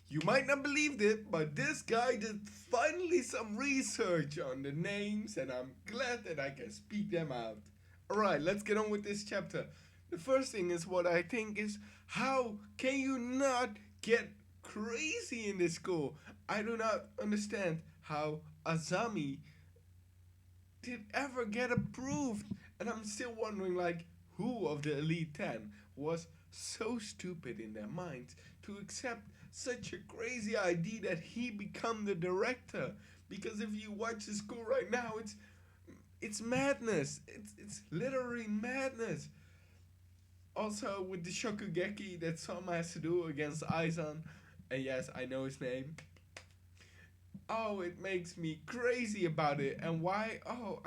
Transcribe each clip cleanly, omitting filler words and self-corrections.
You might not believe it, but this guy did finally some research on the names, and I'm glad that I can speak them out. Alright, let's get on with this chapter. The first thing is what I think is, how can you not get crazy in this school? I do not understand how Azami did ever get approved. And I'm still wondering, like, who of the Elite 10 was so stupid in their minds to accept such a crazy idea that he become the director? Because if you watch the school right now, it's madness. It's literally madness. Also with the Shokugeki that Soma has to do against Eizan, and yes, I know his name. Oh, it makes me crazy about it. And why? Oh,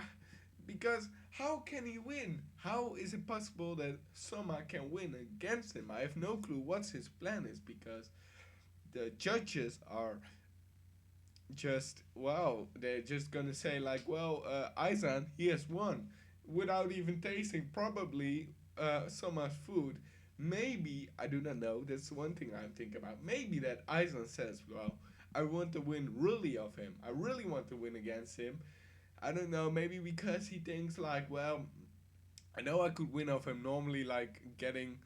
because how can he win? How is it possible that Soma can win against him? I have no clue what his plan is, because the judges are just, well, they're just gonna say like, well, Aizan, he has won without even tasting probably Soma's food. Maybe, I do not know, that's one thing I'm thinking about. Maybe that Aizan says, well, I want to win really of him. I really want to win against him. I don't know, maybe because he thinks like, well, I know I could win of him normally, like getting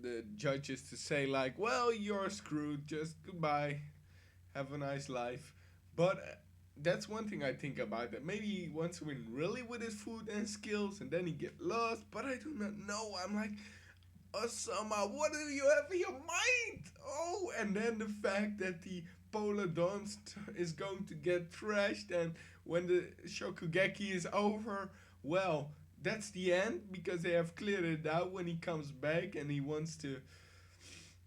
the judges to say like, well, you're screwed, just goodbye, have a nice life. But that's one thing I think about, that maybe he wants to win really with his food and skills, and then he get lost. But I do not know. I'm like, Osama, what do you have in your mind? Oh, and then the fact that the Polar Dawn is going to get trashed, and when the Shokugeki is over, well, that's the end, because they have cleared it out when he comes back and he wants to,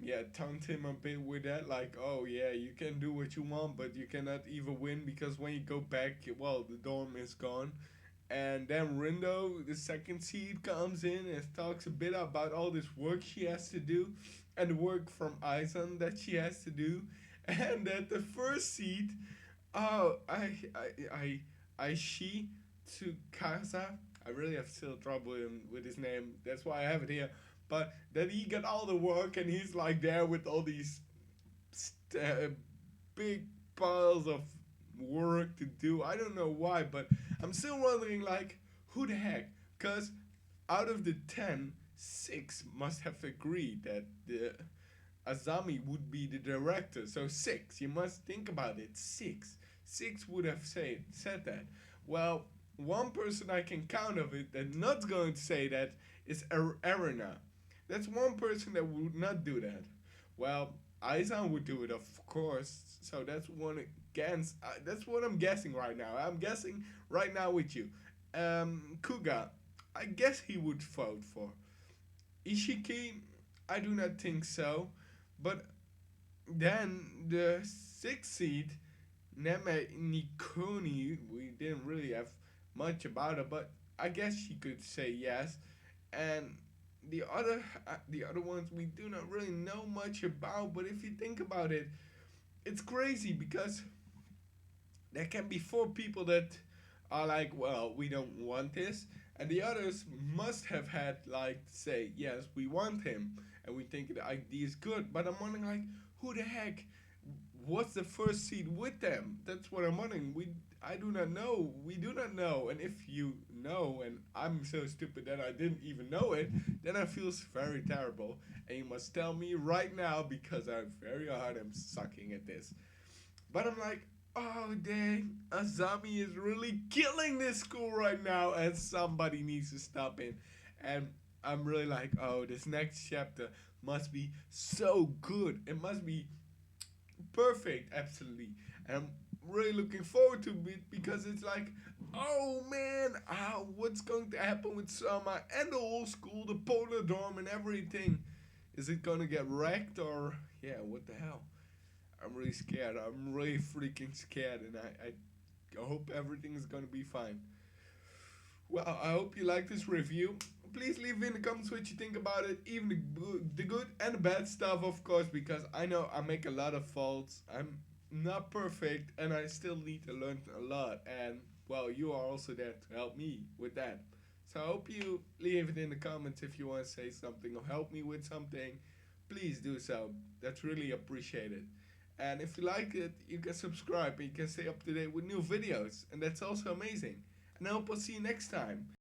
yeah, taunt him a bit with that, like, oh yeah, you can do what you want, but you cannot even win, because when you go back, well, the dorm is gone. And then Rindo, the second seed, comes in and talks a bit about all this work she has to do, and the work from Eizan that she has to do, and that the first seed, oh, I she Tsukasa, I really have still trouble with his name. That's why I have it here. But that he got all the work, and he's like there with all these st- big piles of work to do. I don't know why, but I'm still wondering like, who the heck? Because out of the 10, 6 must have agreed that the Azami would be the director. So 6, you must think about it. 6. 6 would have said that. Well, one person I can count of it that not going to say that is Arena. That's one person that would not do that. Well, Aizan would do it, of course. So that's one against. That's what I'm guessing right now. I'm guessing right now with you. Kuga, I guess he would vote for. Ishiki, I do not think so. But then the sixth seed, Neme Nikoni, we didn't really have much about her, but I guess she could say yes. And the other ones we do not really know much about. But if you think about it, it's crazy, because there can be 4 people that are like, well, we don't want this, and the others must have had like say, yes, we want him, and we think the idea is good. But I'm wondering like, who the heck was the first seed with them? That's what I'm wondering. I do not know. We do not know. And if you know, and I'm so stupid that I didn't even know it, then I feel very terrible. And you must tell me right now, because I'm very hard. I'm sucking at this. But I'm like, oh dang, Azami is really killing this school right now, and somebody needs to stop it. And I'm really like, oh, this next chapter must be so good. It must be perfect, absolutely. And I'm really looking forward to it, because it's like, oh man, what's going to happen with Sama and the whole school, the polar dorm, and everything? Is it gonna get wrecked, or yeah, what the hell? I'm really scared. I'm really freaking scared, and I hope everything is gonna be fine. Well, I hope you like this review. Please leave in the comments what you think about it, even the good and the bad stuff, of course, because I know I make a lot of faults. I'm not perfect, and I still need to learn a lot. And well, you are also there to help me with that. So I hope you leave it in the comments if you want to say something or help me with something. Please do so. That's really appreciated. And if you like it, you can subscribe and you can stay up to date with new videos. And that's also amazing. And I hope I'll see you next time.